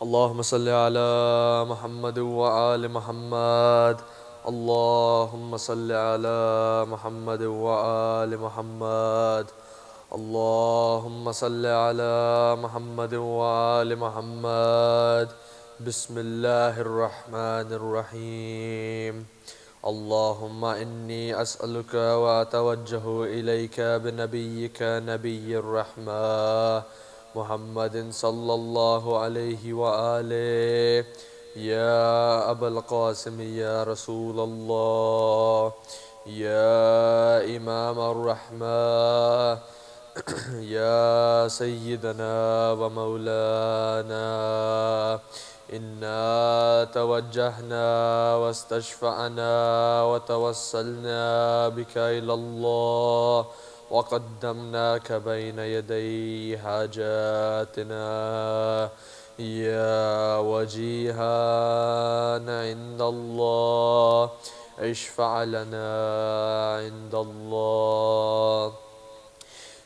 اللهم صل على محمد وآل محمد. اللهم صل على محمد وآل محمد. اللهم صل على محمد وآل محمد. بسم الله الرحمن الرحيم. اللهم إني أسألك وأتوجه إليك بنبيك نبي الرحمة محمد صلى الله عليه وآله. يا أبا القاسم يا رسول الله، يا إمام الرحمة، يا سيدنا ومولانا، إنا توجهنا واستشفعنا وتوسلنا بك إلى الله، وقدمناك بين يدي حاجاتنا يا وجيها عند الله، اشفع لنا عند الله.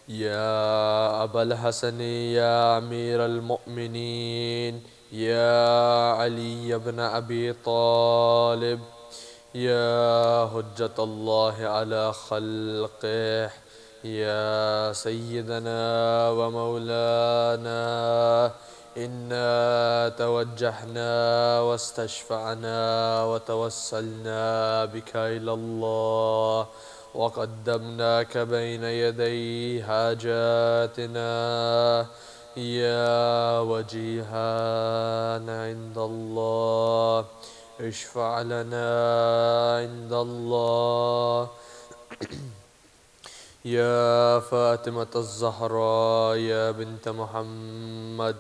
يا أبا الحسن يا أمير المؤمنين، يا علي بن أبي طالب، يا حجة الله على خلقه، يا سيدنا ومولانا، إنا توجهنا واستشفعنا وتوسلنا بك إلى الله، وقدمناك بين يدي حاجاتنا يا وجيها عند الله، اشفع لنا عند الله. يا فاطمة الزهراء يا بنت محمد،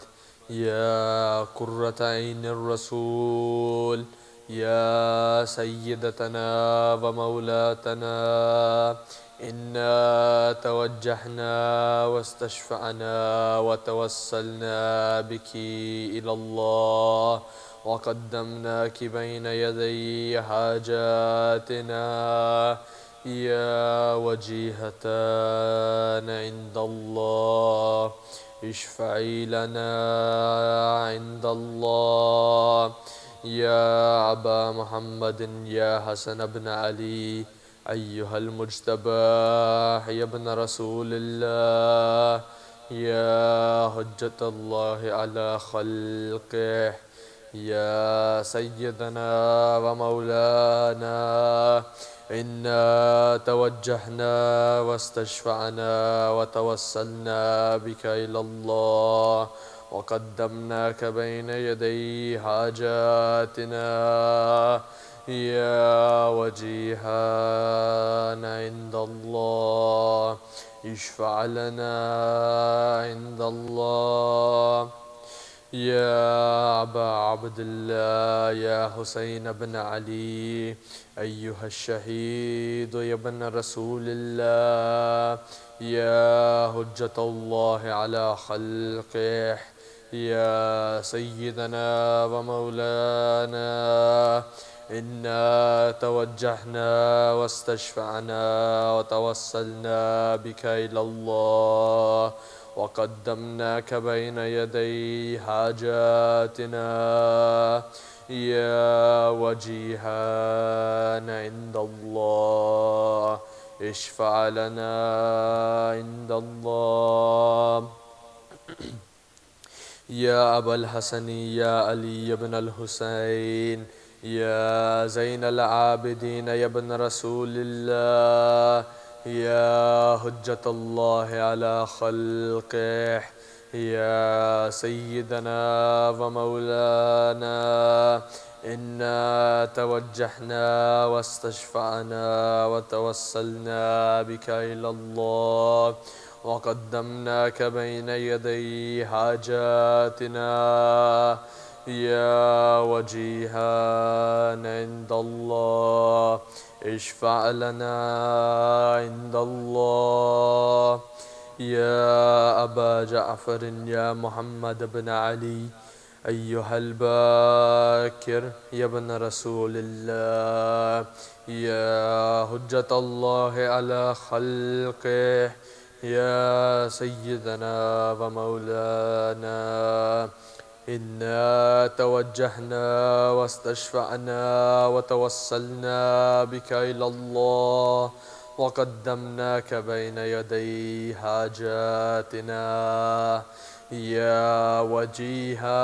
يا قرة عين الرسول، يا سيدتنا ومولاتنا، إنا توجهنا واستشفعنا وتوسلنا بك إلى الله، وقدمناك بين يدي حاجاتنا يا وجيهة عند الله، اشفعي لنا عند الله. يا أبا محمد يا حسن بن علي أيها المجتبى يا ابن رسول الله، يا حجة الله على خلقه، يا سيدنا ومولانا، إنا توجهنا واستشفعنا وتوسلنا بك إلى الله، وقدمناك بين يدي حاجاتنا يا وجيها عند الله، اشفع لنا عند الله. يا أبا عبد الله يا حسين بن علي أيها الشهيد يا ابن رسول الله، يا حجة الله على خلقه، يا سيدنا ومولانا، إنا توجهنا واستشفعنا وتوسلنا بك إلى الله، وقدمناك بين يدي حاجاتنا يا وجيها عند الله، اشفع لنا عند الله. يا أبا الحسن يا علي بن الحسين، يا زين العابدين يا ابن رسول الله، يا حجة الله على خلقه، يا سيدنا ومولانا، إنا توجهنا واستشفعنا وتوسلنا بك إلى الله، وقدمناك بين يدي حاجاتنا يا وجيها عند الله، اشفع لنا عند الله. يا أبا جعفر يا محمد بن علي أيها الباكر يا ابن رسول الله، يا حجة الله على خلقه، يا سيدنا ومولانا، إنا توجهنا واستشفعنا وتوسلنا بك إلى الله وقدمناك بين يدي حاجاتنا يا وجيها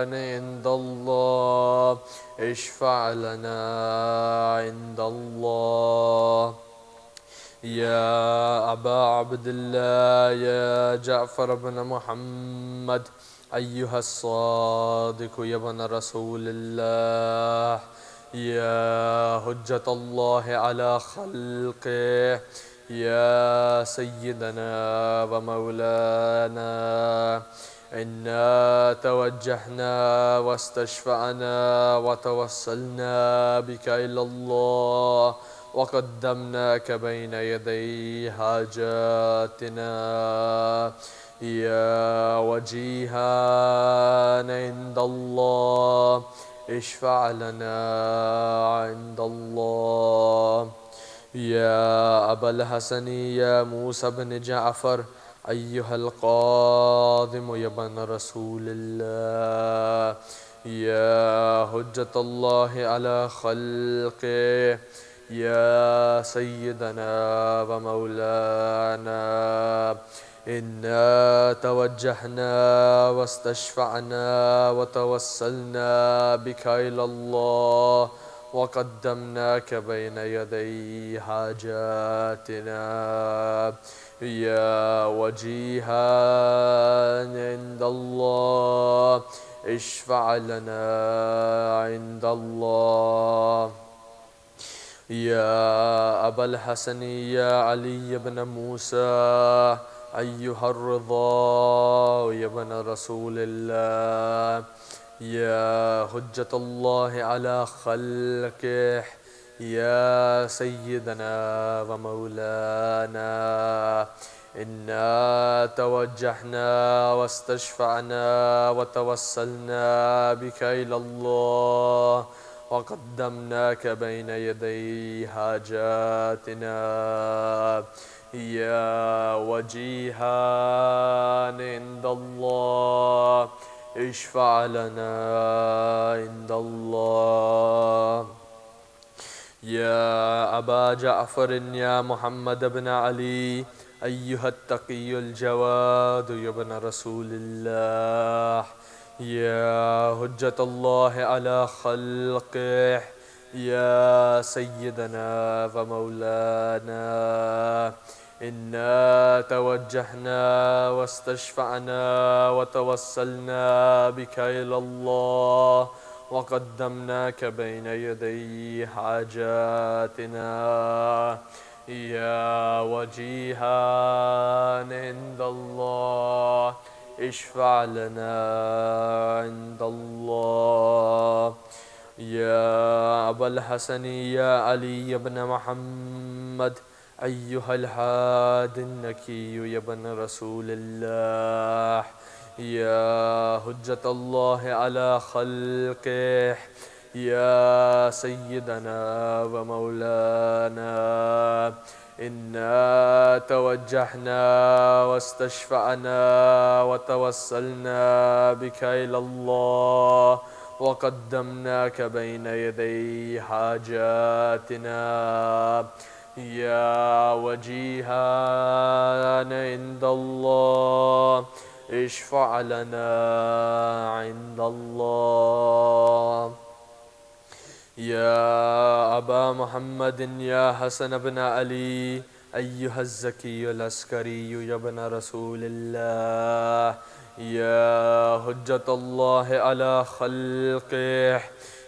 عند الله اشفع لنا عند الله يا أبا عبد الله يا جعفر بن محمد أيها الصادق يا ابن رسول الله يا حجة الله على خلقه يا سيدنا ومولانا إنا توجهنا واستشفعنا وتوسلنا بك إلى الله وقدمناك بين يدي حاجاتنا يا وجيها عند الله اشفع لنا عند الله يا أبا الحسن يا موسى بن جعفر أيها القادم يا ابن رسول الله يا حجة الله على خلقه يا سيدنا ومولانا إنا توجهنا واستشفعنا وتوسلنا بك إلى الله وقدمناك بين يدي حاجاتنا يا وجيها عند الله اشفع لنا عند الله يا أبا الحسن يا علي بن موسى أيها الرضا يا ابن رسول الله يا حجة الله على خلقه يا سيدنا ومولانا إنا توجهنا واستشفعنا وتوسلنا بك إلى الله وقدمناك بين يدي حاجاتنا يا وجيها عند الله اشفع لنا عند الله يا أبا جعفر يا محمد بن علي أيها التقي الجواد يا ابن رسول الله يا حجة الله على خلقه يا سيدنا ومولانا إنا توجهنا واستشفعنا وتوسلنا بك إلى الله وقدمناك بين يدي حاجاتنا يا وجيها عند الله اشفع لنا عند الله يا أبا الحسن يا علي بن محمد أيها الحاد النكي يا ابن رسول الله يا حجة الله على خلقه يا سيدنا ومولانا إنا توجهنا واستشفعنا وتوسلنا بك إلى الله وقدمناك بين يدي حاجاتنا يا وجيها عند الله اشفع لنا عند الله يا أبا محمد يا حسن بن علي أيها الزكي العسكري يا ابن رسول الله يا حجة الله على خلقه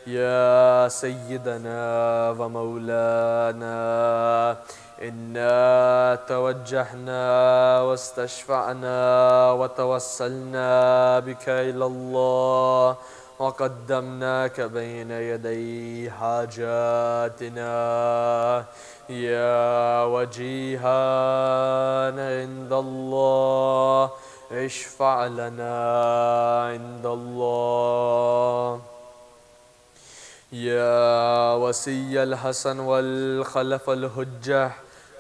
يا سيدنا ومولانا إنا توجهنا واستشفعنا وتوسلنا بك إلى الله وقدمناك بين يدي حاجاتنا يا وجيها عند الله اشفع لنا عند الله يا وسي الحسن والخلف الحجة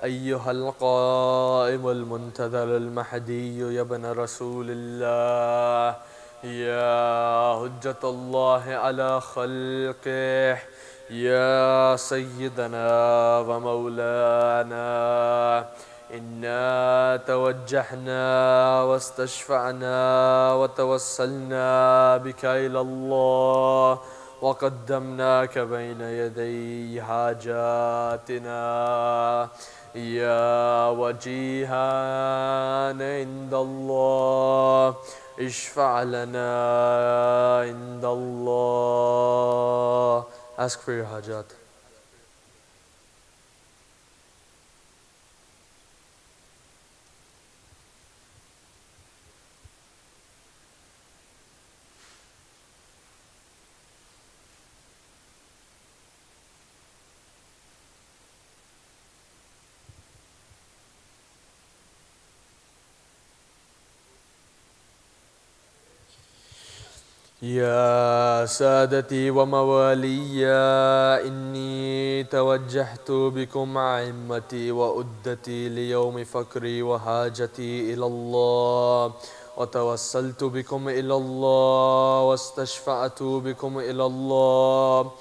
أيها القائم المنتظر المهدي يا ابن رسول الله يا حجة الله على خلقه يا سيدنا ومولانا إنا توجهنا واستشفعنا وتوسلنا بك إلى الله وقدمناك بين يدي حاجاتنا يا وجيها عند الله اشفع لنا عند الله. Ask for your hajat. يا سادتي وموالي إني توجهت بكم عمتي وأدتي ليوم فقري وحاجتي إلى الله وتوسلت بكم إلى الله واستشفعت بكم إلى الله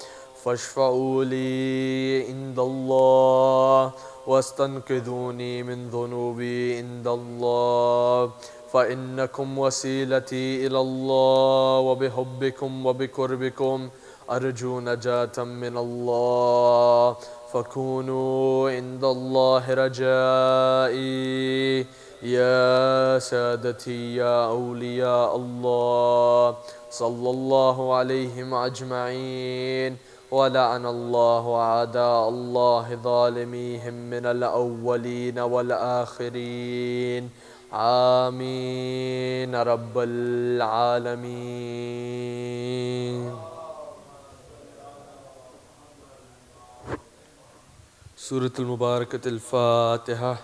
فاشفعوا لي عند الله واستنقذوني من ذنوبي عند الله فإنكم وسيلتي إلى الله وبحبكم وبقربكم أرجو نجاة من الله فكونوا عند الله رجائي يا سادتي يا أولياء الله صلى الله عليهم أجمعين ولعن الله أعداء الله ظالميهم من الأولين والآخرين آمين رب العالمين. سورة المباركة الفاتحة.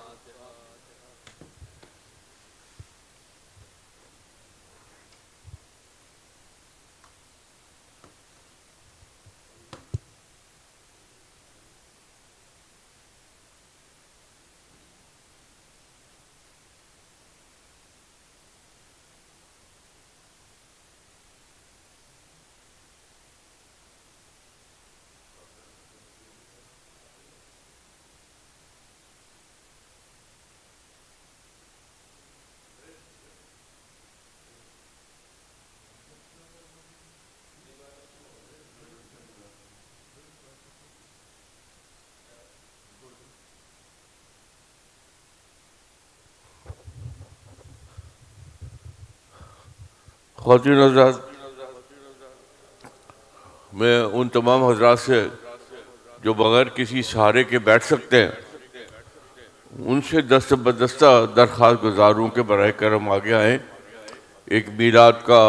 خواتین حضرات، میں ان تمام حضرات سے جو بغیر کسی سہارے کے بیٹھ سکتے ہیں ان سے دست بدستہ درخواست گزار ہوں کہ برائے کرم آگے آئیں، ایک میلاد کا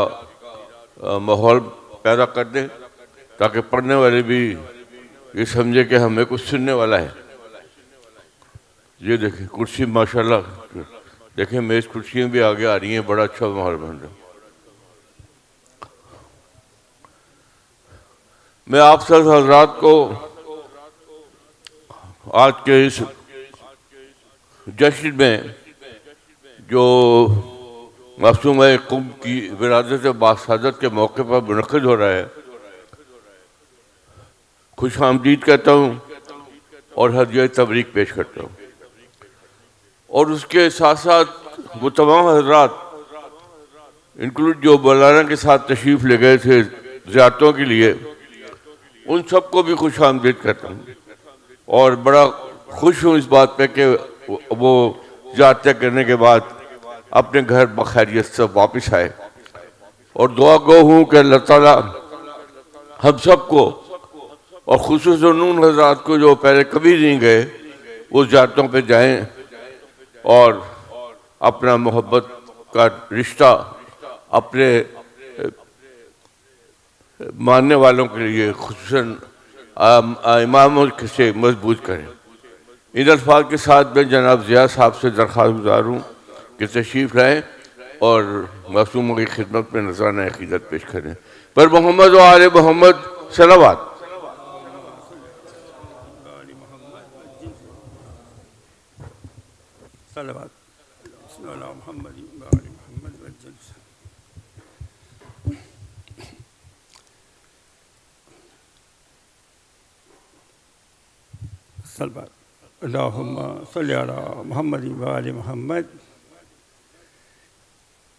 ماحول پیدا کر دیں تاکہ پڑھنے والے بھی یہ سمجھے کہ ہمیں کچھ سننے والا ہے. یہ دیکھیں کرسی ماشاءاللہ دیکھیں میز کرسیاں بھی آگے آ رہی ہیں، بڑا اچھا ماحول بن رہا ہے. میں آپ سب حضرات کو آج کے اس جشن میں جو معصومہ قم کی ولادت باسعادت کے موقع پر منعقد ہو رہا ہے خوش آمدید کہتا ہوں اور ہدیہ تبریک پیش کرتا ہوں. اور اس کے ساتھ ساتھ وہ تمام حضرات انکلوڈ جو مولانا کے ساتھ تشریف لے گئے تھے زیارتوں کے لیے، ان سب کو بھی خوش آمدید کرتا ہوں اور بڑا خوش ہوں اس بات پہ کہ وہ زیارتیں کرنے کے بعد اپنے گھر بخیریت سے واپس آئے. اور دعا گو ہوں کہ اللہ تعالیٰ ہم سب کو اور خصوصاً ان حضرات کو جو پہلے کبھی نہیں گئے وہ زیارتوں پہ جائیں اور اپنا محبت کا رشتہ اپنے ماننے والوں کے لیے خصوصاً اماموں سے مضبوط کریں. ان الفاظ کے ساتھ میں جناب ضیاء صاحب سے درخواست گزار ہوں کہ تشریف لائیں اور معصوموں کی خدمت میں نذرانہ عقیدت پیش کریں. پر محمد و آل محمد صلوات. صلوات محمد و آل محمد. اللہم صلی علی محمد و آل محمد۔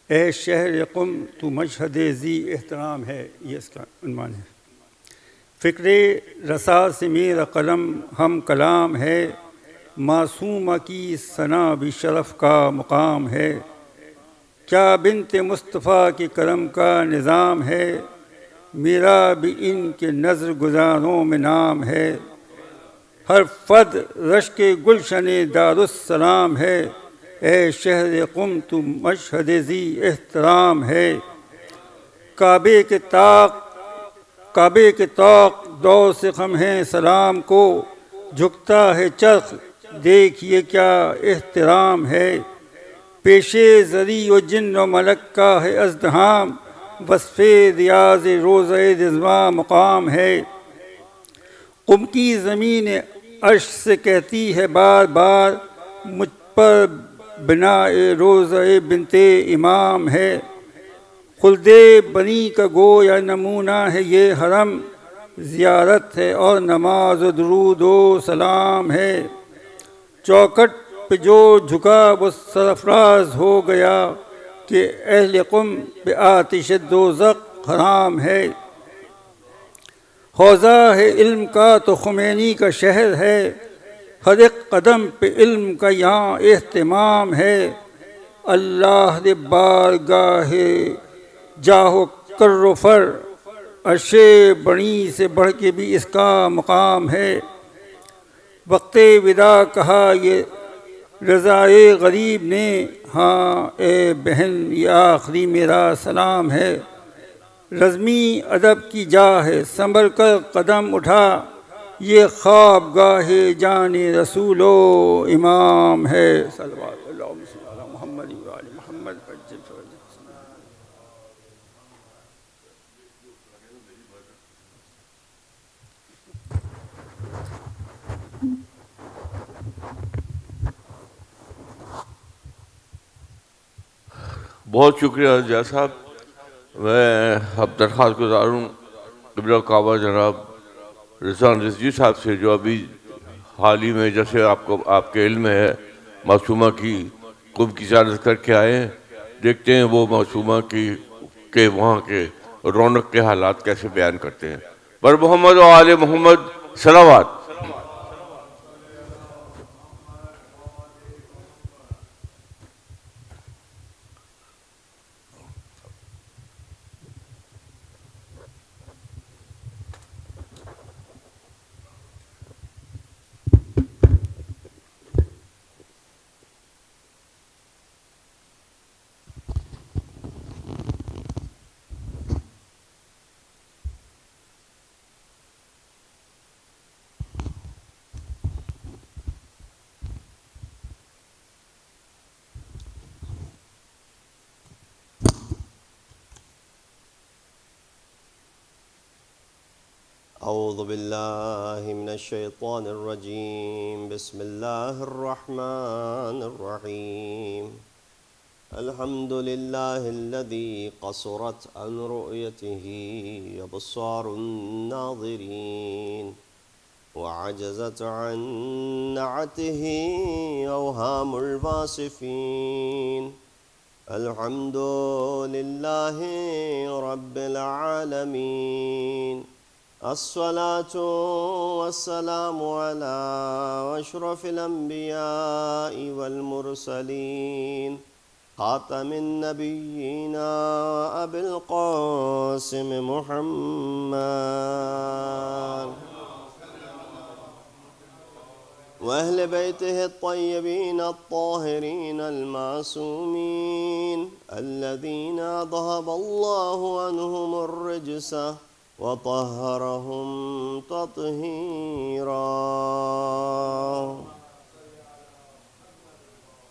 اے شہر قم تو مشہد ذی احترام ہے، یہ اس کا عنوان ہے۔ فکر رسا سے میرا قلم ہم کلام ہے، معصومہ کی ثنا بھی شرف کا مقام ہے۔ کیا بنت مصطفیٰ کے کرم کا نظام ہے، میرا بھی ان کے نظر گزاروں میں نام ہے۔ ہر فرد رشک گلشن دارالسلام ہے، اے شہر قم تو مشہد ذی احترام ہے۔ کعبے کے طاق دور سے خم ہیں سلام کو، جھکتا ہے چرخ دیکھیے کیا احترام ہے۔ پیشے زری و جن و ملک کا ہے ازدحام، وصف ریاض روضہ رضوان مقام ہے۔ قم کی زمین عرش سے کہتی ہے بار بار، مجھ پر بناء روضہ بنت امام ہے۔ خلد بنی کا گویا نمونہ ہے یہ حرم، زیارت ہے اور نماز و درود و سلام ہے۔ چوکٹ پہ جو جھکا وہ سرفراز ہو گیا، کہ اہل قم پہ آتش دوزخ حرام ہے۔ حوضہ ہے علم کا تو خمینی کا شہر ہے، ہر ایک قدم پہ علم کا یہاں اہتمام ہے۔ اللہ دے بارگاہ جاہ و کر و فر، عرش بڑی سے بڑھ کے بھی اس کا مقام ہے۔ وقت وداع کہا یہ رضائے غریب نے، ہاں اے بہن یہ آخری میرا سلام ہے۔ رزمی ادب کی جا ہے سنبھل کر قدم اٹھا، یہ خواب گاہ جان رسول و امام ہے۔ صلوات اللہ علی محمد و آل محمد۔ بہت شکریہ جا صاحب۔ میں اب درخواست گزار ہوں قبلہ کعبہ جناب رضوان رضوی صاحب سے، جو ابھی حال ہی میں جیسے آپ کے علم میں ہے معصومہ کی قم کی زیارت کر کے آئے ہیں، دیکھتے ہیں وہ معصومہ کے وہاں کے رونق کے حالات کیسے بیان کرتے ہیں۔ بر محمد و آل محمد صلوات۔ اعوذ باللہ من الشیطان الرجیم، بسم اللہ الرحمن الرحیم۔ الحمد للہ الذی قصرت عن رؤیتہ ابصار الناظرین، وعجزت عن نعتہ اوہام الواصفین۔ الحمد للہ رب العالمین، الصلاة والسلام على أشرف الأنبياء والمرسلين، خاتم النبيين أبي القاسم محمد، وأهل بيته الطيبين الطاهرين المعصومين، الذين أذهب الله عنهم الرجس وطهرهم تطهيرا۔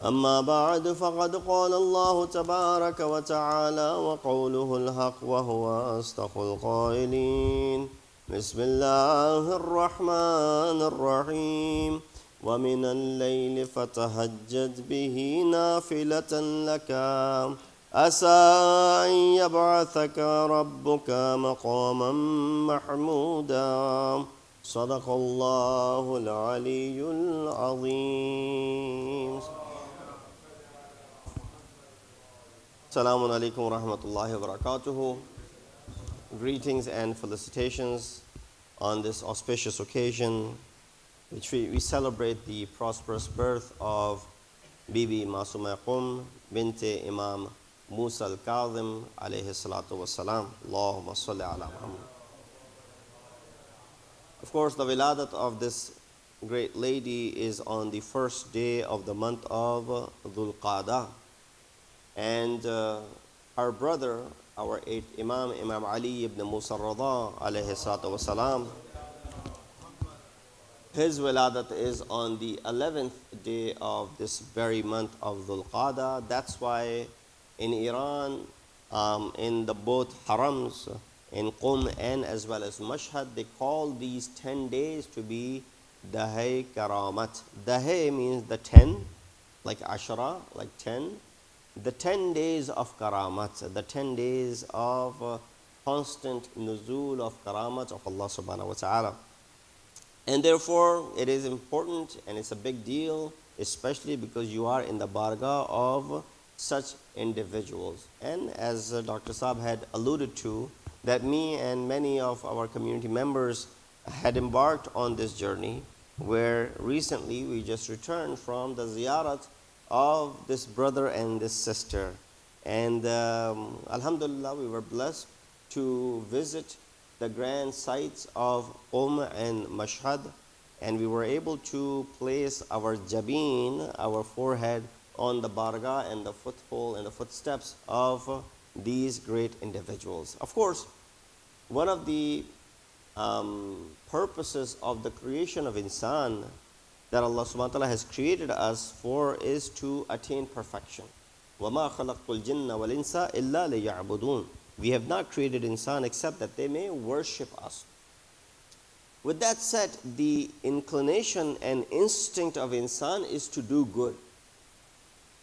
أما بعد، فقد قال الله تبارك وتعالى وقوله الحق وهو أصدق القائلين، بسم الله الرحمن الرحيم، ومن الليل فتهجد به نافلة لك عسى أن يبعثك ربك مقاما محمودا۔ صدق الله العلي العظيم. Assalamu alaikum wa rahmatullahi wa barakatuhu. Greetings and felicitations on this auspicious occasion, which we celebrate the prosperous birth of Bibi Masuma binti Imam Musa al-Kazim alayhi salatu wassalam. Allahumma salli ala Muhammad. Of course, the Wiladat of this great lady is on the first day of the month of Dhul Qa'dah. And our brother, our eighth Imam, Imam Ali ibn Musa al-Rada alayhi salatu wasalam, his Wiladat is on the 11th day of this very month of Dhul Qa'dah. That's why in Iran, in the both harams, in Qum and as well as Mashhad, they call these 10 days to be Dahay Karamat. Dahay means the 10, like Ashara, like 10. The 10 days of Karamat, the 10 days of constant nuzul of Karamat of Allah subhanahu wa ta'ala. And therefore, it is important and it's a big deal, especially because you are in the bargah of such individuals. And as Dr. Saab had alluded to, that me and many of our community members had embarked on this journey, where recently we just returned from the ziyarat of this brother and this sister. And alhamdulillah, we were blessed to visit the grand sites of and Mashhad, and we were able to place our jabeen, our forehead, on the bargah and the foothold and the footsteps of these great individuals. Of course, one of the purposes of the creation of insan that Allah subhanahu wa ta'ala has created us for is to attain perfection. وَمَا خَلَقْتُ الْجِنَّ وَالْإِنسَ إِلَّا لِيَعْبُدُونَ. We have not created insan except that they may worship us. With that said, the inclination and instinct of insan is to do good.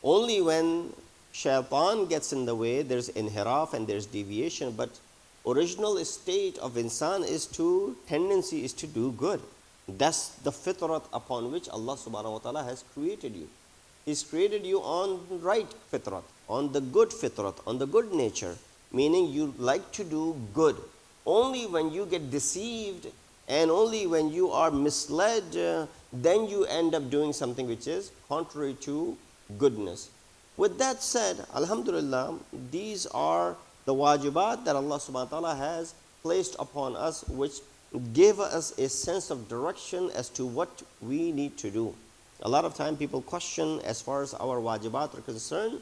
Only when shaitan gets in the way, there's inhiraf and there's deviation, but original state of insan tendency is to do good. That's the fitrat upon which Allah subhanahu wa ta'ala has created you. He's created you on the right fitrat, on the good fitrat, on the good nature, meaning you like to do good. Only when you get deceived and only when you are misled, then you end up doing something which is contrary to goodness. With that said, alhamdulillah, these are the wajibat that Allah subhanahu wa ta'ala has placed upon us, which give us a sense of direction as to what we need to do. A lot of time people question as far as our wajibat are concerned.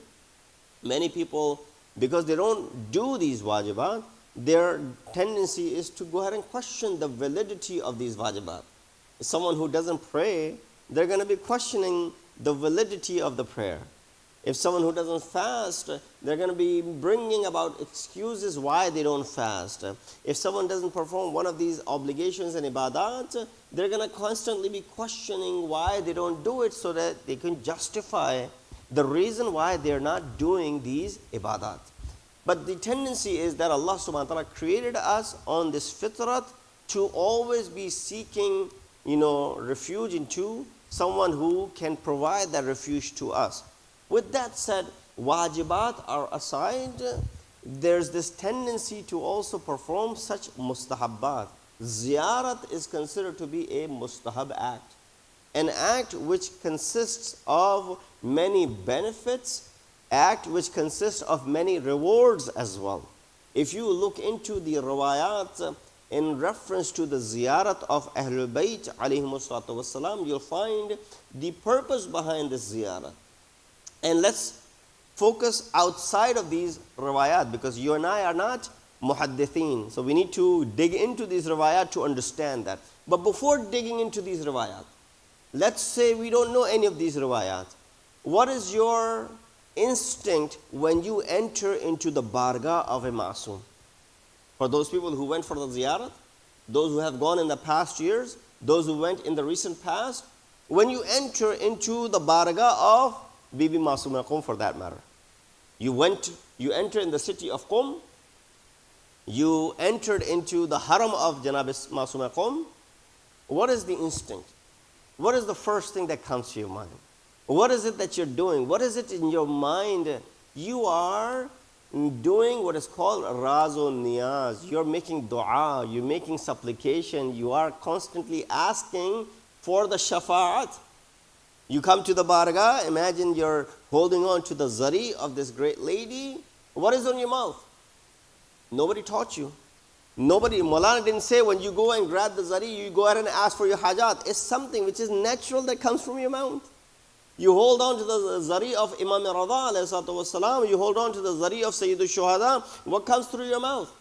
Many people, because they don't do these wajibat, their tendency is to go ahead and question the validity of these wajibat. Someone who doesn't pray, they're going to be questioning the validity of the prayer. If someone who doesn't fast, they're going to be bringing about excuses why they don't fast. If someone doesn't perform one of these obligations and ibadat, they're going to constantly be questioning why they don't do it, so that they can justify the reason why they're not doing these ibadat. But the tendency is that Allah subhanahu wa ta'ala created us on this fitrat to always be seeking, refuge into someone who can provide that refuge to us. With that said, wajibat are aside, there's this tendency to also perform such mustahabbat. Ziyarat is considered to be a mustahab act, an act which consists of many benefits, act which consists of many rewards as well. If you look into the riwayat in reference to the ziyarat of Ahlul Bayt alayhimus salatu wassalam, you'll find the purpose behind this ziyarat. And let's focus outside of these riwayat, because you and I are not muhaddithin. So we need to dig into these riwayat to understand that. But before digging into these riwayat, let's say we don't know any of these riwayat. What is your instinct when you enter into the bargah of a Masum? For those people who went for the ziyarat, those who have gone in the past years, those who went in the recent past, when you enter into the bargah of Bibi Masuma for that matter, you enter in the city of Qum, you entered into the haram of Janab Masuma, What is the instinct? What is the first thing that comes to your mind? What is it that you're doing? What is it in your mind? You are doing what is called razun niyaz. You're making dua, you're making supplication, you are constantly asking for the shafa'at. You come to the bargah, imagine you're holding on to the zari of this great lady. What is on your mouth? Nobody taught you. Nobody, Maulana didn't say when you go and grab the zari, you go ahead and ask for your hajat. It's something which is natural that comes from your mouth. You hold on to the zari of Imam Rada alayhi salatu wasalam, you hold on to the zari of Sayyid al-Shuhada, what comes through your mouth?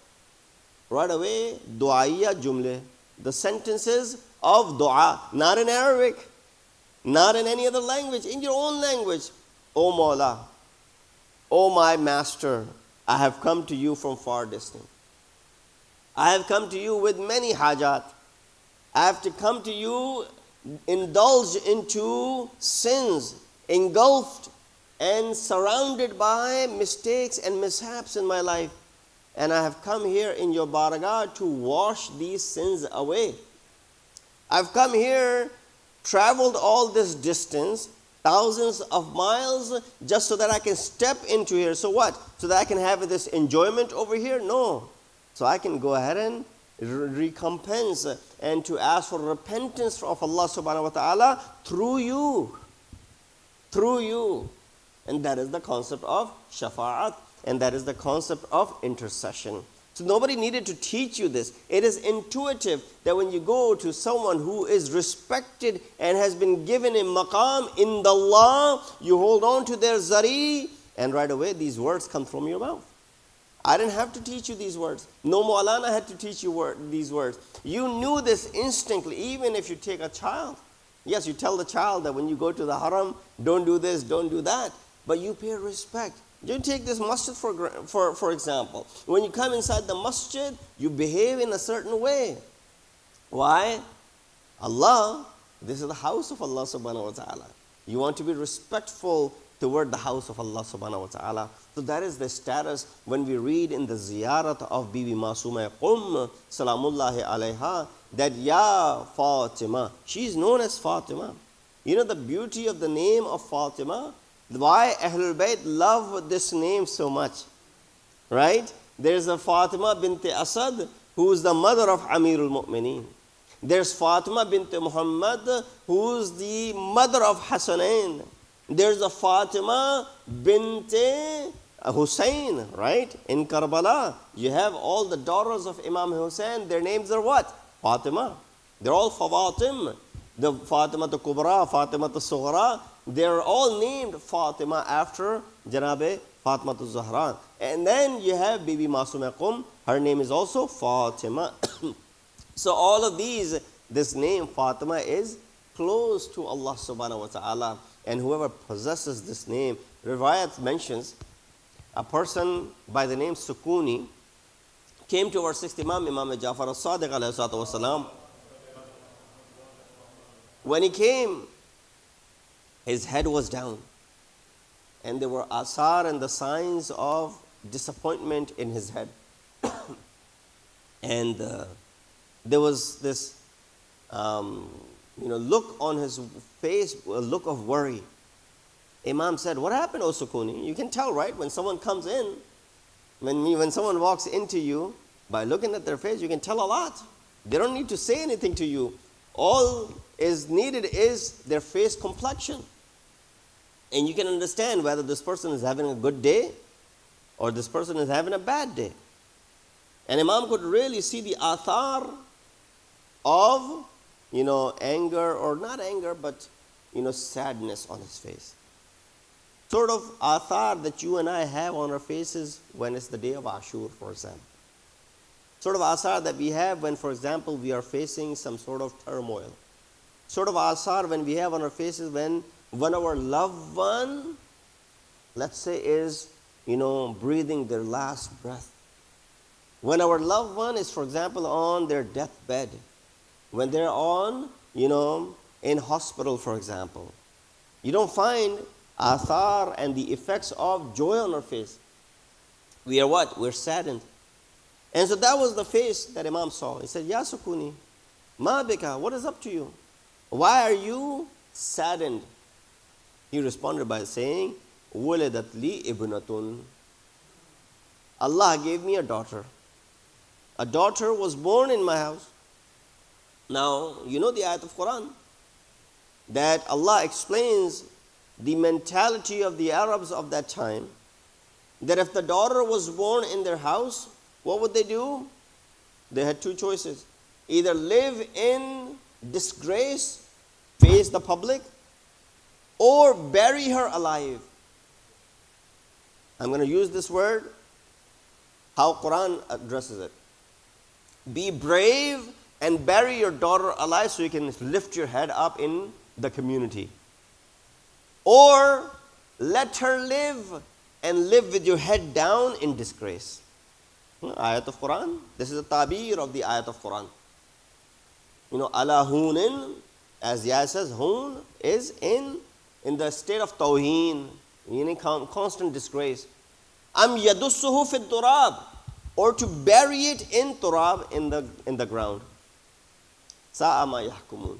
Right away, du'aiya jumle, the sentences of dua, not in Arabic, not in any other language, in your own language. O Mawla, O my master, I have come to you from far distance. I have come to you with many hajat. I have to come to you indulged into sins, engulfed and surrounded by mistakes and mishaps in my life. And I have come here in your baragah to wash these sins away. I've come here, traveled all this distance, thousands of miles, just so that I can step into here. So what? So that I can have this enjoyment over here? No. So I can go ahead and recompense and to ask for repentance of Allah subhanahu wa ta'ala through you. Through you. And that is the concept of shafa'at. And that is the concept of intercession. So nobody needed to teach you this. It is intuitive that when you go to someone who is respected and has been given a maqam in the law, you hold on to their zari, and right away these words come from your mouth. I didn't have to teach you these words. No Maulana had to teach you these words. You knew this instantly, even if you take a child. Yes, you tell the child that when you go to the haram, don't do this, don't do that. But you pay respect. You take this masjid for example. When you come inside the masjid, you behave in a certain way. Why? Allah, this is the house of Allah subhanahu wa ta'ala. You want to be respectful toward the house of Allah subhanahu wa ta'ala. So that is the status when we read in the ziyarat of Bibi Masuma salamullahi alayha that Ya Fatima, she is known as Fatima. You know the beauty of the name of Fatima? Why Ahlul Bayt love this name so much? Right? There's a Fatima bint Asad who is the mother of Amirul Mu'mineen. There's Fatima bint Muhammad who is the mother of Hasanain. There's a Fatima bint Hussein, right? In Karbala, you have all the daughters of Imam Hussein. Their names are what? Fatima. They're all Fawatim. The Fatima to Kubra, Fatima to Sughra, they're all named Fatima after Janabe Fatima to Zahra. And then you have Bibi Masuma, her name is also Fatima. So all of these, this name Fatima is close to Allah subhanahu wa ta'ala. And whoever possesses this name, Riwayat mentions a person by the name Sukuni came to our sixth Imam, Imam Jafar al-Sadiq alayhi salatu wasalam. When he came, his head was down. And there were asar and the signs of disappointment in his head. And there was this look on his face, a look of worry. Imam said, what happened, O Sukuni? You can tell, right? When someone comes in, when someone walks into you, by looking at their face, you can tell a lot. They don't need to say anything to you. All is needed is their face complexion. And you can understand whether this person is having a good day or this person is having a bad day. And Imam could really see the athar of, anger, or not anger, but, sadness on his face. Sort of athar that you and I have on our faces when it's the day of Ashur, for example. Sort of asar that we have when, for example, we are facing some sort of turmoil. Sort of asar when we have on our faces when our loved one, let's say, is, breathing their last breath. When our loved one is, for example, on their deathbed. When they're on, in hospital, for example. You don't find athar and the effects of joy on our face. We are what? We're saddened. And so that was the face that Imam saw. He said, Ya Sukuni, Ma bika, what is up to you? Why are you saddened? He responded by saying, Wiladat li ibnatun. Allah gave me a daughter. A daughter was born in my house. Now, you know the ayat of Quran that Allah explains the mentality of the Arabs of that time, that if the daughter was born in their house, what would they do? They had two choices. Either live in disgrace, face the public, or bury her alive. I'm going to use this word, how Quran addresses it. Be brave and bury your daughter alive so you can lift your head up in the community. Or let her live and live with your head down in disgrace. Ayat of Quran. This is a tabir of the ayat of Quran. You know, ala hunin, as Yah says, hun is in the state of tawheen, meaning constant disgrace. Am yadussuhu fi turab, or to bury it in turab, in the ground. Sa'a ma yahkumun.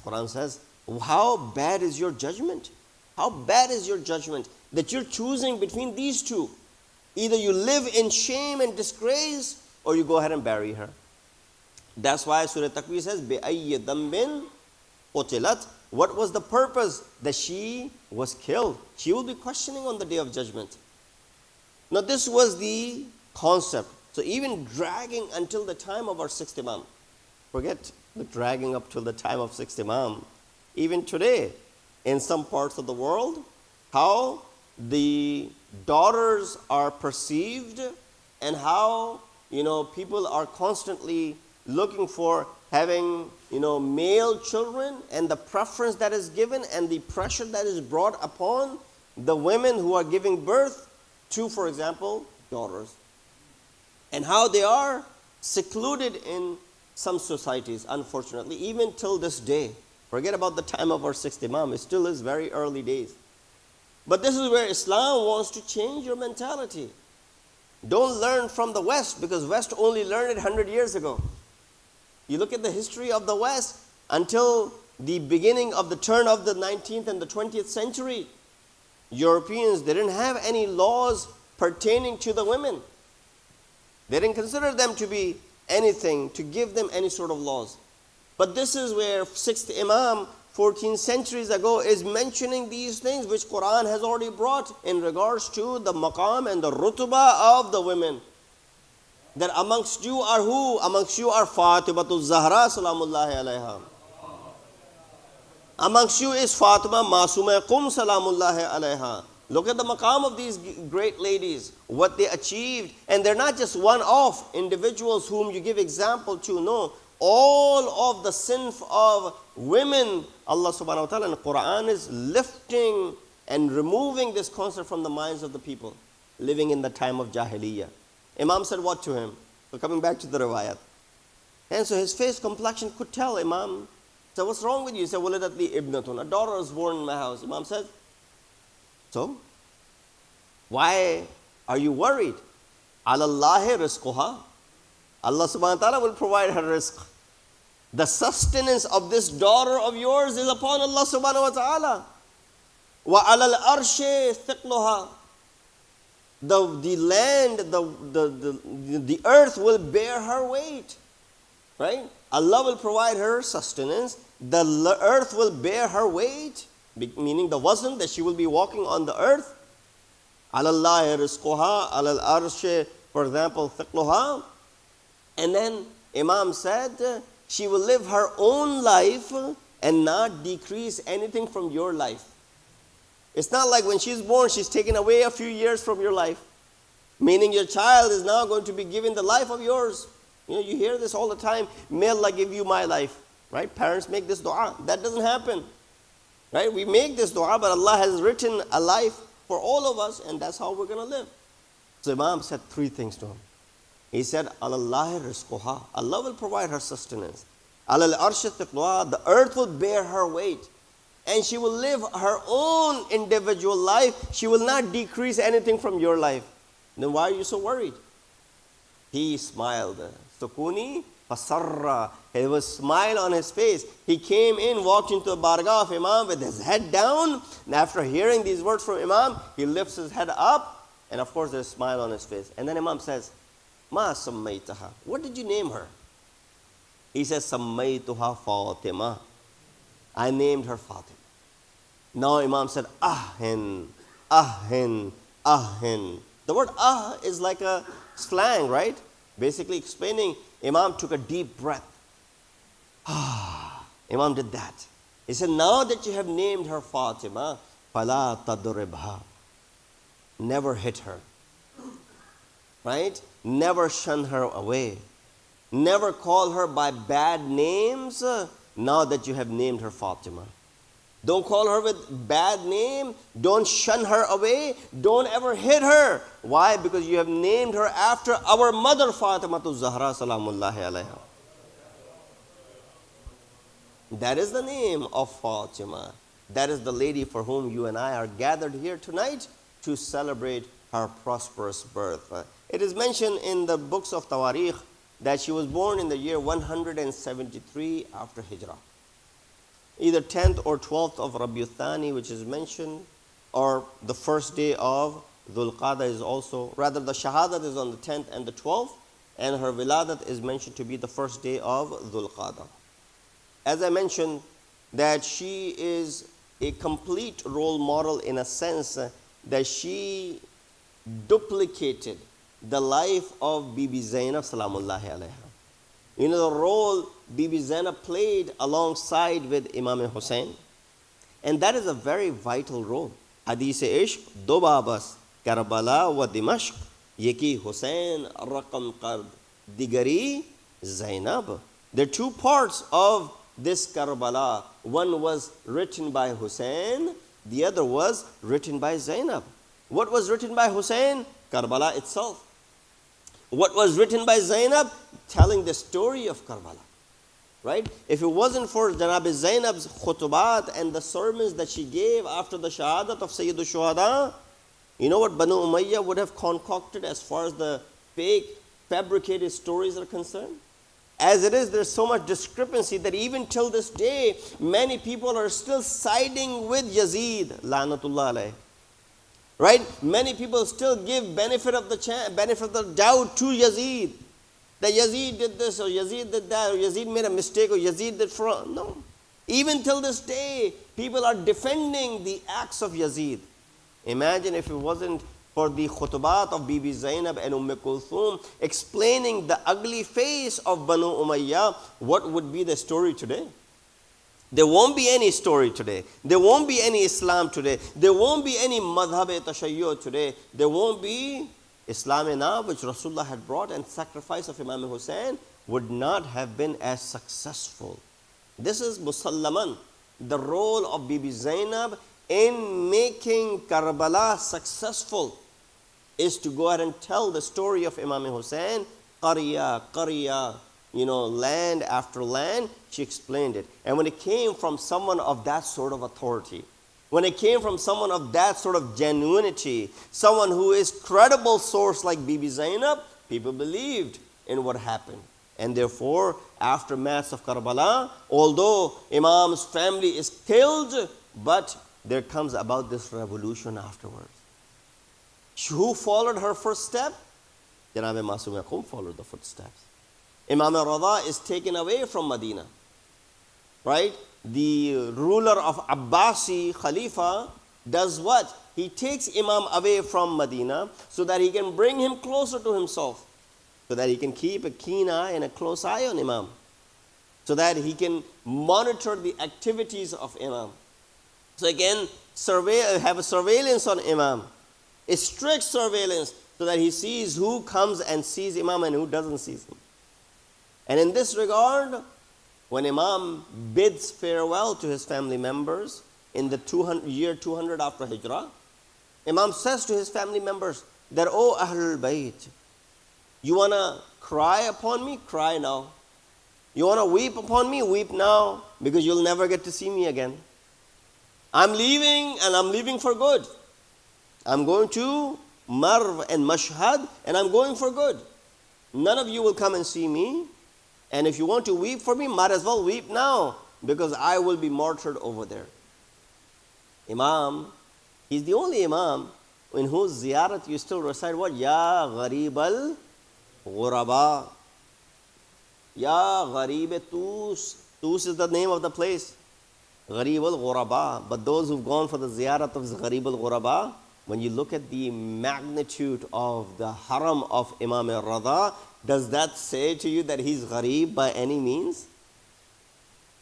Quran says, how bad is your judgment? How bad is your judgment that you're choosing between these two? Either you live in shame and disgrace, or you go ahead and bury her. That's why Surah Takwir says, بِأَيِّ ذَنْبٍ قُتِلَتْ. What was the purpose that she was killed? She will be questioning on the Day of Judgment. Now this was the concept. So even dragging until the time of our sixth Imam. Forget the dragging up till the time of sixth Imam. Even today, in some parts of the world, how the daughters are perceived and how, people are constantly looking for having, male children, and the preference that is given and the pressure that is brought upon the women who are giving birth to, for example, daughters. And how they are secluded in some societies, unfortunately, even till this day. Forget about the time of our sixth Imam. It still is very early days. But this is where Islam wants to change your mentality. Don't learn from the West, because West only learned it 100 years ago. You look at the history of the West until the beginning of the turn of the 19th and the 20th century. Europeans, they didn't have any laws pertaining to the women. They didn't consider them to be anything, to give them any sort of laws. But this is where 6th Imam, 14 centuries ago, is mentioning these things which Quran has already brought in regards to the maqam and the rutbah of the women. That amongst you are who? Amongst you are Fatimatul Zahra salamullahi alayha. Amongst you is Fatima Masuma salamullahi alayha. Look at the maqam of these great ladies, what they achieved. And they're not just one-off individuals whom you give example to. No, all of the sinf of women, Allah subhanahu wa ta'ala in the Quran is lifting and removing this concept from the minds of the people living in the time of Jahiliyyah. Imam said what to him? So coming back to the riwayat. And so his face complexion could tell Imam. So what's wrong with you? He said, Wiladat li ibnatun. A daughter was born in my house. Imam said, so, why are you worried? Alallahi rizquha. Allah subhanahu wa ta'ala will provide her rizq. The sustenance of this daughter of yours is upon Allah subhanahu wa ta'ala. Wa alal arshi thiqluha. The land, the earth will bear her weight. Right? Allah will provide her sustenance. The earth will bear her weight. Meaning the wazn that she will be walking on the earth. Alallahi rizquha, alal arshi, for example, thiqluha. And then Imam said, she will live her own life and not decrease anything from your life. It's not like when she's born, she's taken away a few years from your life. Meaning your child is now going to be given the life of yours. You hear this all the time. May Allah give you my life. Right? Parents make this dua. That doesn't happen. Right? We make this dua, but Allah has written a life for all of us, and that's how we're going to live. So Imam said three things to him. He said, Alallahi rizquha. Allah will provide her sustenance. Alal arshi thiqluha. The earth will bear her weight. And she will live her own individual life. She will not decrease anything from your life. Then why are you so worried? He smiled. Sukuni fasarra. There was a smile on his face. He came in, walked into the bargah of Imam with his head down. And after hearing these words from Imam, he lifts his head up. And of course, there's a smile on his face. And then Imam says, Ma sammaytaha. What did you name her? He says, Sammaytuha Fatima. I named her Fatima. Now Imam said, Ahin, Ahin, Ahin. The word is like a slang, right? Basically explaining, Imam took a deep breath. Imam did that. He said, now that you have named her Fatima, Fala tadribha. Never hit her. Right? Never shun her away. Never call her by bad names now that you have named her Fatima. Don't call her with bad name. Don't shun her away. Don't ever hit her. Why? Because you have named her after our mother Fatima Zahra salamullahi alayha. That is the name of Fatima. That is the lady for whom you and I are gathered here tonight to celebrate her prosperous birth. It is mentioned in the books of Tawarikh that she was born in the year 173 after Hijrah. Either 10th or 12th of Rabiul Thani, which is mentioned, or the first day of Dhul Qada is also, rather the Shahadat is on the 10th and the 12th, and her Wiladat is mentioned to be the first day of Dhul Qada. As I mentioned, that she is a complete role model in a sense that she duplicated the life of Bibi Zainab salamullahi alayha. You know the role Bibi Zainab played alongside with Imam Hussain. And that is a very vital role. Hadith-e Ishq, do babas, Karbala wa Dimashq, Yeki Hussain, Raqam Qard, Digari, Zainab. There are two parts of this Karbala. One was written by Hussain, the other was written by Zainab. What was written by Hussain? Karbala itself. What was written by Zainab? Telling the story of Karbala. Right? If it wasn't for Janab Zainab's khutubat and the sermons that she gave after the shahadat of Sayyid al-Shuhada, you know what Banu Umayyah would have concocted as far as the fake, fabricated stories are concerned? As it is, there's so much discrepancy that even till this day, many people are still siding with Yazid, la'natullah alayh. Right? Many people still give benefit of the doubt to Yazid. That Yazid did this, or Yazid did that, or Yazid made a mistake, or Yazid did fraud. No. Even till this day, people are defending the acts of Yazid. Imagine if it wasn't for the khutubat of Bibi Zainab and Kulthum explaining the ugly face of Banu Umayyah, what would be the story today? There won't be any story today. There won't be any Islam today. There won't be any madhab-e-tashayyu today. There won't be Islam which Rasulullah had brought, and sacrifice of Imam Hussain would not have been as successful. This is musallaman, the role of Bibi Zainab in making Karbala successful is to go ahead and tell the story of Imam Hussain, Qariya, land after land. She explained it. And when it came from someone of that sort of authority, when it came from someone of that sort of genuinity, someone who is credible source like Bibi Zainab, people believed in what happened. And therefore, aftermath of Karbala, although Imam's family is killed, but there comes about this revolution afterwards. Who followed her first step? Janab Masuma followed the footsteps. Imam al-Rada is taken away from Medina. Right? The ruler of Abbasi Khalifa does what? He takes Imam away from Medina so that he can bring him closer to himself. So that he can keep a keen eye and a close eye on Imam. So that he can monitor the activities of Imam. So again, have a surveillance on Imam. A strict surveillance so that he sees who comes and sees Imam and who doesn't see him. And in this regard, when Imam bids farewell to his family members in the year 200 after Hijrah, Imam says to his family members that, "O Ahlul Bayt, you want to cry upon me? Cry now. You want to weep upon me? Weep now, because you'll never get to see me again. I'm leaving, and I'm leaving for good. I'm going to Marv and Mashhad, and I'm going for good. None of you will come and see me. And if you want to weep for me, might as well weep now, because I will be martyred over there. Imam, he's the only Imam in whose ziyarat you still recite what? Ya gharib al-ghuraba. Ya gharib Tus. Tus is the name of the place. Gharib al-ghuraba. But those who've gone for the ziyarat of Gharib al-ghuraba, when you look at the magnitude of the haram of Imam al-Rada, does that say to you that he's gharib by any means?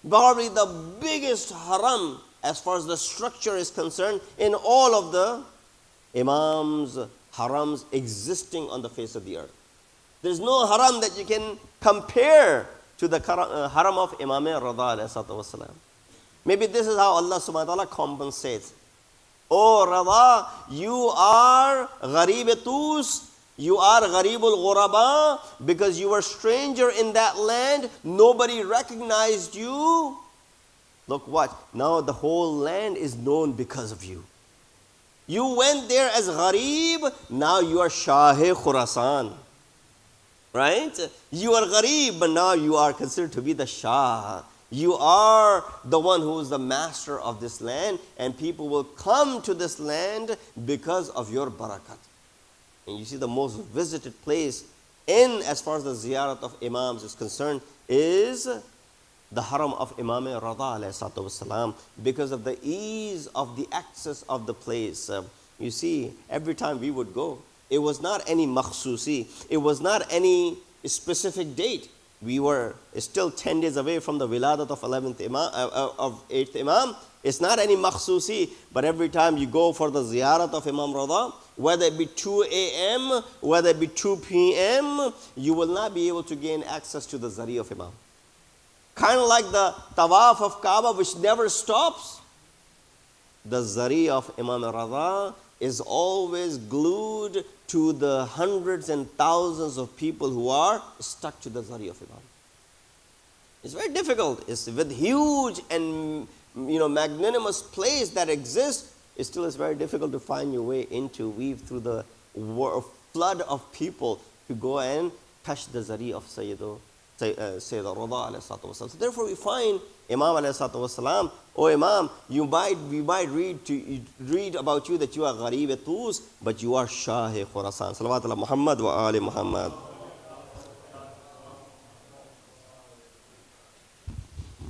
Probably the biggest haram as far as the structure is concerned in all of the Imam's harams existing on the face of the earth. There's no haram that you can compare to the haram of Imam al-Rada alayhi salatu wasalam. Maybe this is how Allah subhanahu wa ta'ala compensates. Oh Rada, you are gharib Tus, you are gharibul ghuraba, because you were stranger in that land, nobody recognized you. Look what, now the whole land is known because of you. You went there as gharib, now you are Shah-e Khurasan. Right? You are gharib, but now you are considered to be the Shah. You are the one who is the master of this land, and people will come to this land because of your barakat. And you see, the most visited place in, as far as the ziyarat of Imams is concerned, is the haram of Imam Rada alayhi salatu wasalam, because of the ease of the access of the place. You see, every time we would go, it was not any makhsusi, it was not any specific date. We were still 10 days away from the Wiladat of 11th Imam, of 8th Imam. It's not any makhsusi, but every time you go for the ziyarat of Imam Rada, whether it be 2 a.m., whether it be 2 p.m., you will not be able to gain access to the zari of Imam. Kind of like the tawaf of Kaaba, which never stops. The zari of Imam Rada is always glued to the hundreds and thousands of people who are stuck to the zari of Imam. It's very difficult. It's with huge and magnanimous place that exists. It still is very difficult to find your way into, weave through the flood of people to go and touch the zari of Sayyid Rada alayhi salatu wasalam. So therefore we find Imam alayhi salatu wasalam, oh Imam, we might read about you that you are gharib Tus, but you are Shah-e Khurasan. Salawat ala Muhammad wa ali Muhammad.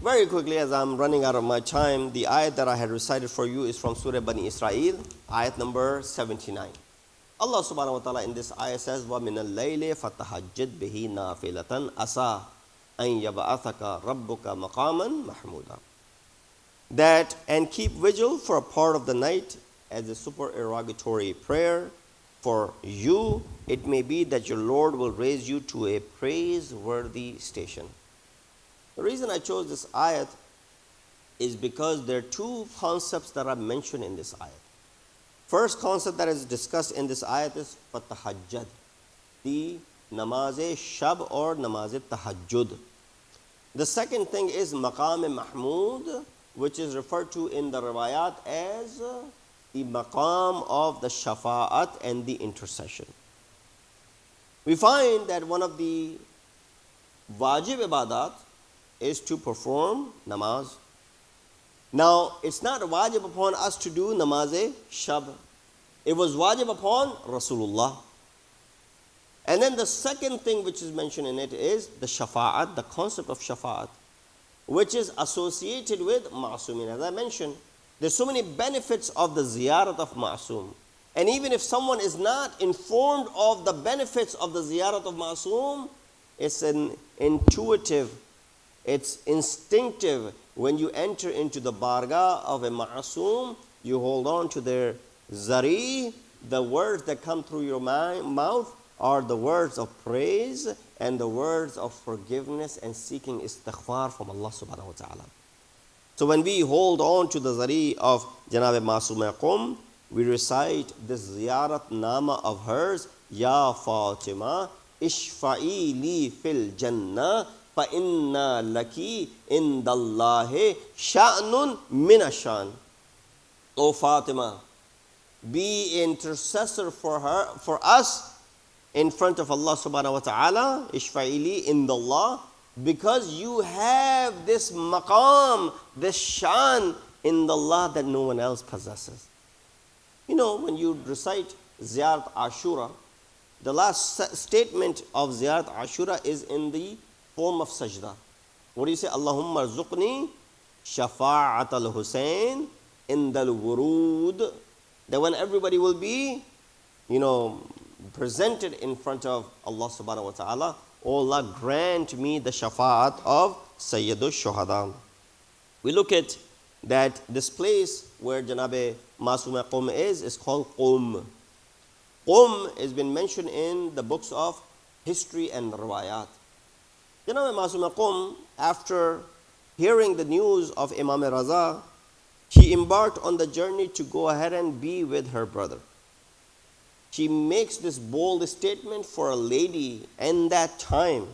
Very quickly, as I'm running out of my time, the ayat that I had recited for you is from Surah Bani Israel, ayat number 79. Allah subhanahu wa ta'ala in this ayah says, وَمِنَ اللَّيْلِ فَتَحَجِّدْ بِهِ نَافِلَةً أَسَىٰ أَن يَبْعَثَكَ رَبُّكَ مَقَامًا مَحْمُودًا. That, and keep vigil for a part of the night as a supererogatory prayer for you. It may be that your Lord will raise you to a praiseworthy station. The reason I chose this ayat is because there are two concepts that are mentioned in this ayat. First concept that is discussed in this ayat is fatahajjad, the namaz-e-shab or namaz-e-tahajjud. The second thing is maqam-e-mahmud, which is referred to in the riwayat as the maqam of the shafa'at and the intercession. We find that one of the wajib ibadat is to perform namaz. Now, it's not wajib upon us to do namaz-e-shab. It was wajib upon Rasulullah. And then the second thing which is mentioned in it is the shafa'at, the concept of shafa'at, which is associated with ma'asumin. As I mentioned, there's so many benefits of the ziyarat of ma'asum. And even if someone is not informed of the benefits of the ziyarat of ma'asum, it's an intuitive, it's instinctive. When you enter into the bargah of a ma'asum, you hold on to their zari. The words that come through your mouth are the words of praise and the words of forgiveness and seeking istighfar from Allah subhanahu wa ta'ala. So when we hold on to the zari of Janab Masuma Qum, we recite this ziyarat nama of hers, Ya Fatima, Ishfa'i li fil Jannah, فَإِنَّا لَكِ إِنْدَ اللَّهِ شَأْنٌ مِنَ الشَّأْنِ. O Fatima, be intercessor for us in front of Allah subhanahu wa ta'ala, ishfa'ili in Allah, because you have this maqam, this shan in Allah that no one else possesses. You know, when you recite Ziyarat Ashura, the last statement of Ziyarat Ashura is in the form of sajda. What do you say? Allahumma rzuqni shafa'at al-Husayn indal wurud. That when everybody will be, you know, presented in front of Allah subhanahu wa ta'ala, oh Allah, grant me the shafa'at of Sayyidu Shuhada. We look at that this place where Janabe Masuma Qum is called Qum. Qum has been mentioned in the books of history and riwayat. Janabe Masuma Qum, after hearing the news of Imam Raza, she embarked on the journey to go ahead and be with her brother. She makes this bold statement for a lady in that time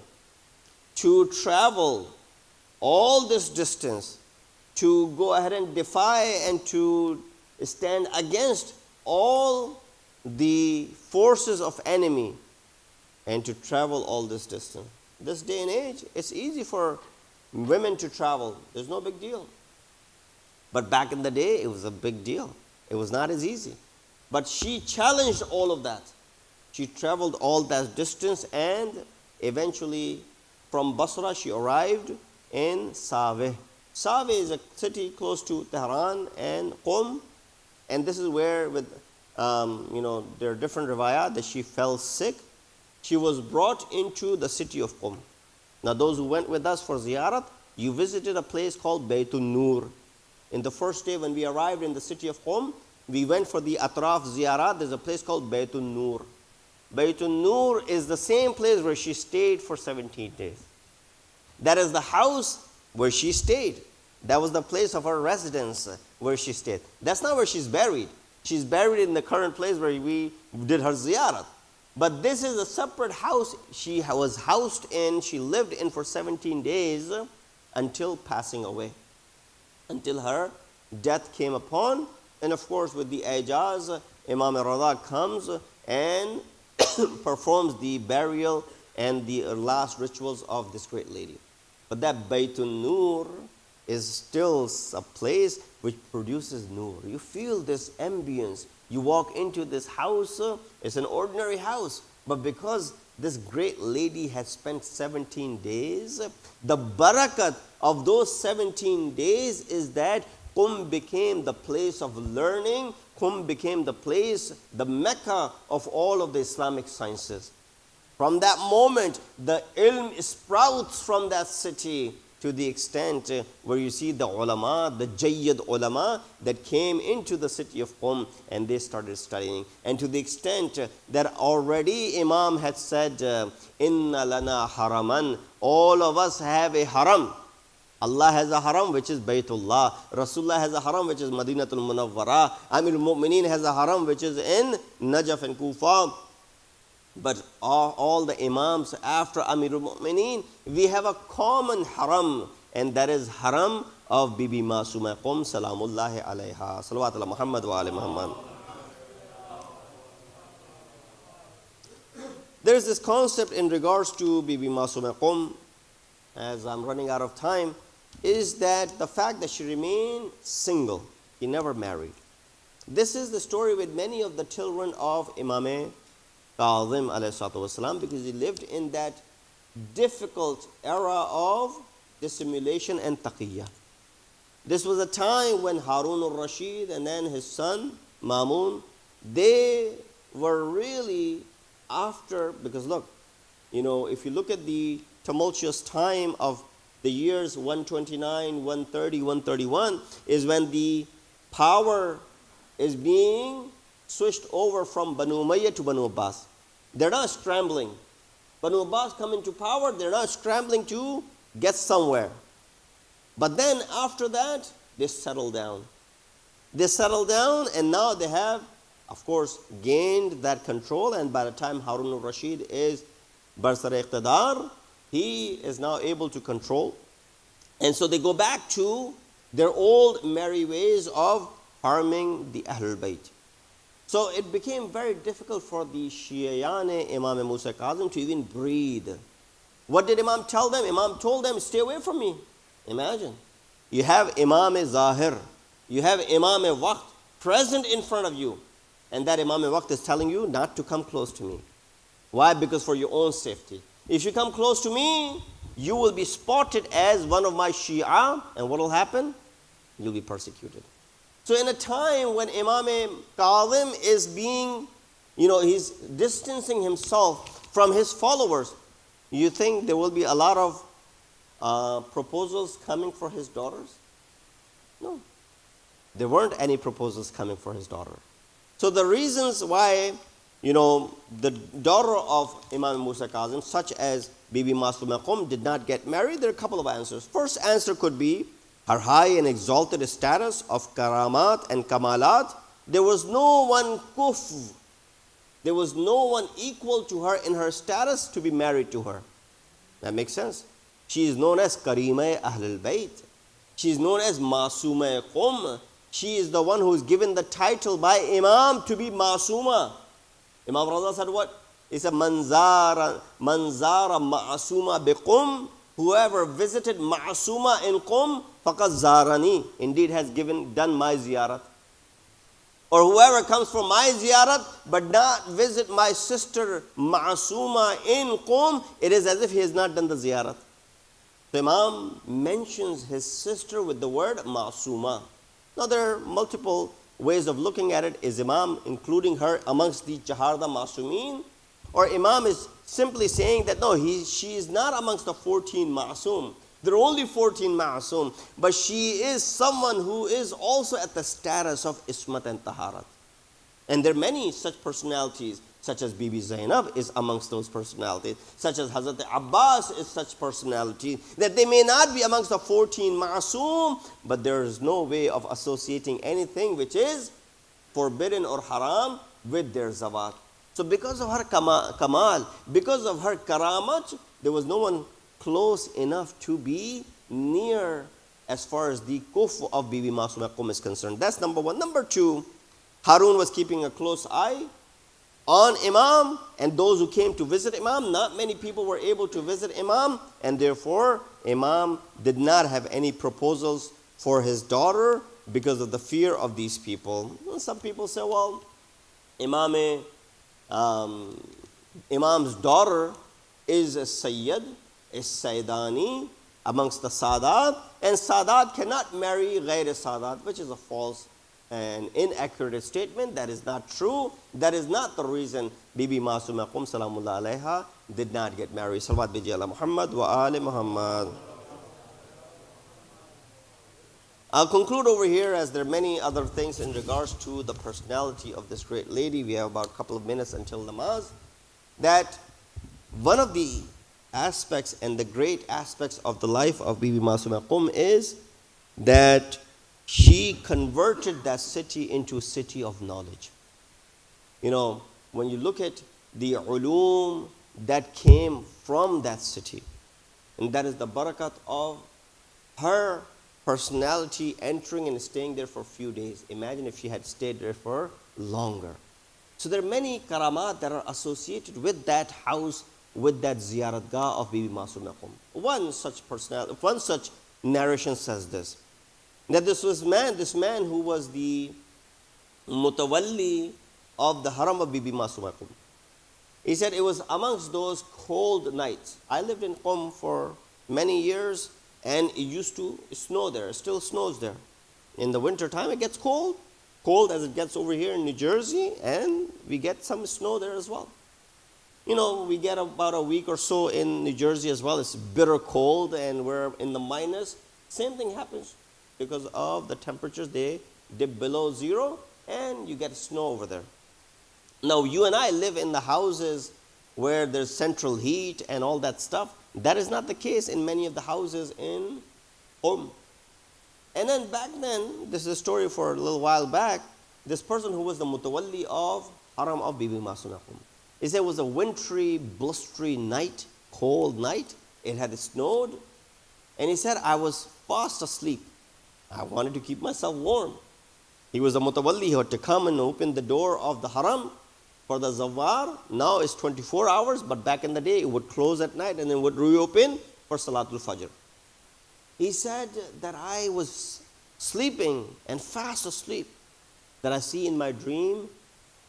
to travel all this distance, to go ahead and defy and to stand against all the forces of enemy and to travel all this distance. This day and age, it's easy for women to travel. There's no big deal. But back in the day, it was a big deal. It was not as easy. But she challenged all of that. She traveled all that distance, and eventually from Basra she arrived in Saveh. Saveh is a city close to Tehran and Qum, and this is where with there are different riwayat that she fell sick. She was brought into the city of Qum. Now those who went with us for ziyarat, you visited a place called Baytun Nur. In the first day when we arrived in the city of Qum, we went for the Atraf ziyarat. There's a place called Baytun Nur. Baytun Nur is the same place where she stayed for 17 days. That is the house where she stayed. That was the place of her residence where she stayed. That's not where she's buried. She's buried in the current place where we did her ziyarat. But this is a separate house she was housed in, she lived in for 17 days until passing away. Until her death came upon. And of course with the ijaz, Imam Rada comes and performs the burial and the last rituals of this great lady. But that Baytun Nur is still a place which produces nur. You feel this ambience. You walk into this house, it's an ordinary house. But because this great lady had spent 17 days, the barakat of those 17 days is that Qum became the place of learning. Qum became the place, the Mecca of all of the Islamic sciences. From that moment, the ilm sprouts from that city to the extent where you see the ulama, the Jayyid ulama that came into the city of Qum and they started studying. And to the extent that already Imam had said, Inna lana haraman, all of us have a haram. Allah has a haram which is Baytullah. Rasulullah has a haram which is Madinatul Munawwara. Amir al-Mu'mineen has a haram which is in Najaf and Kufa. But all the Imams after Amir al-Mu'mineen, we have a common haram, and that is haram of Bibi Masuma Qum Salamullahi alayha. Salawatullah Muhammad wa ali Muhammad. There is this concept in regards to Bibi Masuma Qum, as I'm running out of time, is that the fact that she remained single, he never married. This is the story with many of the children of Imam Kazim alayhi salatu wasalam, because he lived in that difficult era of dissimulation and taqiyya. This was a time when Harun al-Rashid and then his son Mamun, they were really after, because look, if you look at the tumultuous time of the years 129, 130, 131, is when the power is being switched over from Banu Umayyah to Banu Abbas. They're not scrambling. Banu Abbas come into power, they're not scrambling to get somewhere. But then after that, they settle down. They settle down, and now they have, of course, gained that control, and by the time Harun al-Rashid is Barsar Iqtidar, he is now able to control. And so they go back to their old merry ways of harming the Ahlul Bayt. So it became very difficult for the Shi'ayane Imam Musa Kazim to even breathe. What did Imam tell them? Imam told them, stay away from me. Imagine. You have Imam-e-Zahir. You have Imam-e-Waqt present in front of you. And that Imam-e-Waqt is telling you not to come close to me. Why? Because for your own safety. If you come close to me, you will be spotted as one of my Shia. And what will happen? You'll be persecuted. So in a time when Imam-e-Kazim is being, he's distancing himself from his followers, you think there will be a lot of proposals coming for his daughters? No. There weren't any proposals coming for his daughter. So the reasons why, the daughter of Imam Musa Kazim, such as Bibi Masuma did not get married, there are a couple of answers. First answer could be her high and exalted status of karamat and kamalat. There was no one kuf. There was no one equal to her in her status to be married to her. That makes sense. She is known as Karima Ahlul Bayt. She is known as Masuma Qum. She is the one who is given the title by Imam to be Masuma. Imam Raza said what? He said, Manzara Ma'asuma biqum. Whoever visited Ma'asuma in Qum, faqad zarani. Indeed has done my ziyarat. Or whoever comes for my ziyarat, but not visit my sister Ma'asuma in Qum, it is as if he has not done the ziyarat. The Imam mentions his sister with the word Masuma. Now there are multiple ways of looking at it. Is Imam including her amongst the Jaharda Masumeen? Or Imam is simply saying that no, she is not amongst the 14 Masum. There are only 14 Masum, but she is someone who is also at the status of Ismat and Taharat. And there are many such personalities, such as Bibi Zainab is amongst those personalities, such as Hazrat Abbas is such personality, that they may not be amongst the 14 Masum, but there is no way of associating anything which is forbidden or haram with their zawat. So because of her kamal, because of her karamat, there was no one close enough to be near as far as the kufu of Bibi Masuma Qum is concerned. That's number one. Number two, Harun was keeping a close eye on Imam and those who came to visit Imam. Not many people were able to visit Imam, and therefore Imam did not have any proposals for his daughter because of the fear of these people. Some people say, well, Imam's daughter is a Syed, is Sayyidani amongst the Sadat, and Sadat cannot marry Ghair Sadat, which is a false and inaccurate statement. That is not true. That is not the reason Bibi Masuma Qum Salamullah Alaiha did not get married. Salawat biji ala Muhammad wa ali Muhammad. I'll conclude over here, as there are many other things in regards to the personality of this great lady. We have about a couple of minutes until namaz. That one of the aspects and the great aspects of the life of Bibi Masuma Qum is that she converted that city into a city of knowledge. When you look at the ulum that came from that city, and that is the barakat of her personality entering and staying there for a few days. Imagine if she had stayed there for longer. So there are many karamat that are associated with that house, with that ziyaratgah of Bibi Masuma Qum. One such narration says this, that this man who was the mutawalli of the haram of Bibi Masuma Qum. He said it was amongst those cold nights. I lived in Qum for many years, and it used to snow there. It still snows there. In the winter time, it gets cold as it gets over here in New Jersey, and we get some snow there as well. We get about a week or so in New Jersey as well. It's bitter cold, and we're in the minus. Same thing happens because of the temperatures. They dip below zero, and you get snow over there. Now, you and I live in the houses where there's central heat and all that stuff. That is not the case in many of the houses in Qum. And then back then, this is a story for a little while back, this person who was the mutawalli of haram of Bibi Masuma Qum. He said it was a wintry, blustery night, cold night. It had snowed. And he said, I was fast asleep. I wanted to keep myself warm. He was a mutawalli. He had to come and open the door of the haram for the zawar. Now it's 24 hours, but back in the day it would close at night and then would reopen for Salatul Fajr. He said that I was sleeping and fast asleep, that I see in my dream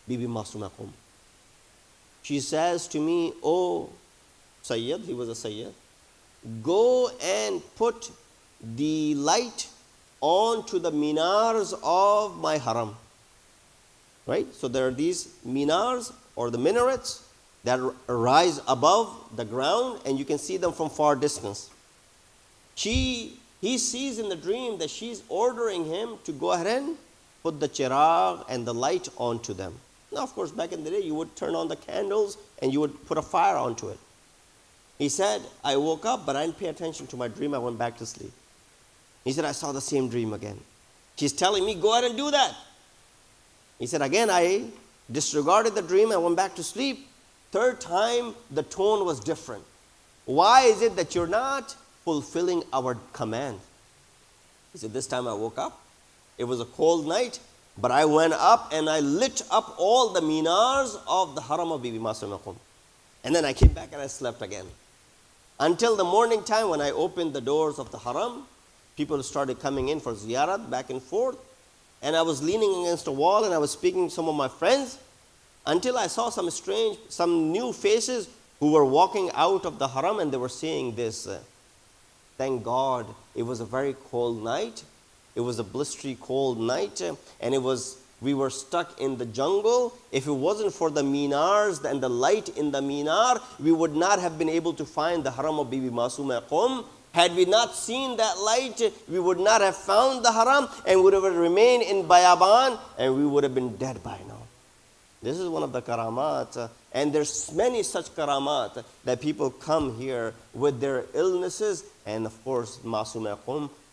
Bibi Masuma. She says to me, "Oh Syed," he was a Syed, "go and put the light onto the minars of my haram." Right? So there are these minars or the minarets that rise above the ground and you can see them from far distance. He sees in the dream that she's ordering him to go ahead and put the chirag and the light onto them. Now, of course, back in the day, you would turn on the candles and you would put a fire onto it. He said, "I woke up, but I didn't pay attention to my dream. I went back to sleep." He said, "I saw the same dream again. She's telling me, go ahead and do that." He said, "Again, I disregarded the dream. I went back to sleep. Third time, the tone was different. Why is it that you're not fulfilling our command?" He said, "This time I woke up. It was a cold night, but I went up and I lit up all the minars of the haram of Bibi Masuma. And then I came back and I slept again. Until the morning time when I opened the doors of the haram, people started coming in for ziyarat back and forth. And I was leaning against a wall and I was speaking to some of my friends until I saw some new faces who were walking out of the haram and they were saying this, 'Thank God, it was a very cold night. It was a blistery cold night and we were stuck in the jungle. If it wasn't for the minars and the light in the minar, we would not have been able to find the haram of Bibi Masuma. Had we not seen that light, we would not have found the haram and would have remained in Bayaban and we would have been dead by now.'" This is one of the karamat. And there's many such karamat that people come here with their illnesses. And of course, Masuma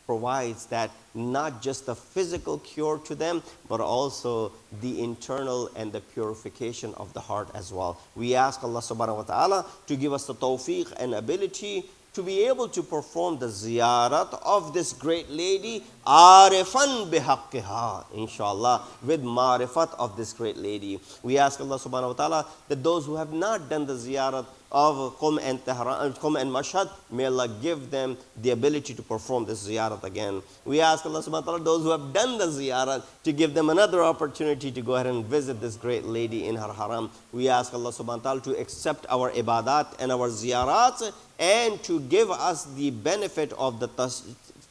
provides that not just the physical cure to them, but also the internal and the purification of the heart as well. We ask Allah subhanahu wa ta'ala to give us the tawfiq and ability to be able to perform the ziyarat of this great lady, arifan bihaqqiha, inshallah, with marifat of this great lady. We ask Allah subhanahu wa ta'ala that those who have not done the ziyarat of Qum and Mashhad, may Allah give them the ability to perform this ziyarat again. We ask Allah subhanahu wa ta'ala those who have done the ziyarat to give them another opportunity to go ahead and visit this great lady in her haram. We ask Allah subhanahu wa ta'ala to accept our ibadat and our ziyarat and to give us the benefit of the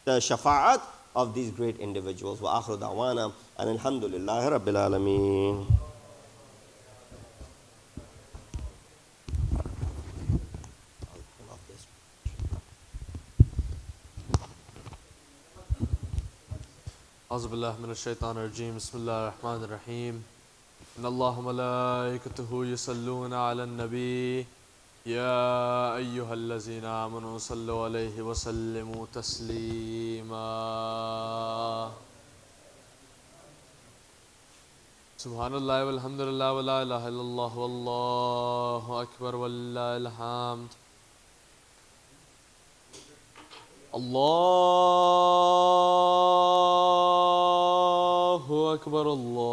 shafa'at of these great individuals. Wa akhiru da'wana and alhamdulillahi rabbil alameen. أعوذ بالله من الشيطان الرجيم بسم الله الرحمن الرحيم إن الله وملائكته يصلون على النبي يا أيها الذين آمنوا صلوا عليه وسلموا تسليما سبحان الله والحمد لله ولا إله إلا الله والله أكبر ولله الحمد الله أكبر الله